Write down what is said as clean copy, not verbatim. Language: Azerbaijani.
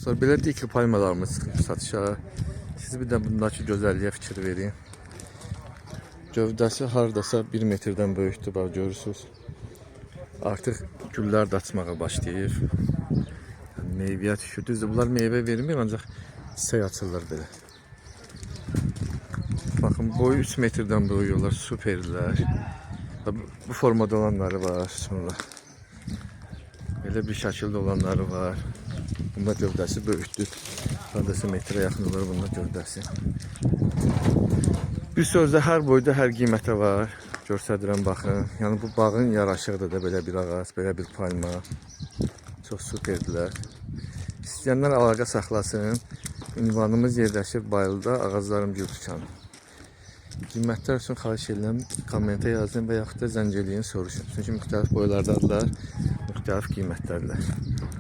Sonra belə dikli palmalarımız çıxıb satışa. Siz bir də bundakı gözəlliyə fikir verin. Gövdəsi hardasa 1 metrdən böyükdür, bax görürsünüz. Artıq güllər də açmağa başlayır. Yəni, meyvəyə düşür. Düzdür, bunlar meyvə vermir, ancaq çiçək açılır belə. Baxın, boyu 3 metrdən böyük olar, superlər. Bu formada olanları var, sonra belə bir şəkildə olanları var. Bunda gövdəsi böyükdür. Hardasa metrə yaxın olur bunda gövdəsi. Bir sözdə hər boyda hər qiymətə var. Göstərirəm, baxın. Yəni bu bağın yaraşıqdır da belə bir ağac, belə bir palma. Çox superdirlər. İstəyənlər əlaqə saxlasın. Ünvanımız yerləşir Bayılda, Ağaclarım Gül Dükanı. Qiymətlər üçün xahiş edirəm, kommentə yazın və yaxud da zəng eləyin, soruşun. Çünki müxtəlif boylardadırlar, müxtəlif qiymətlərdir.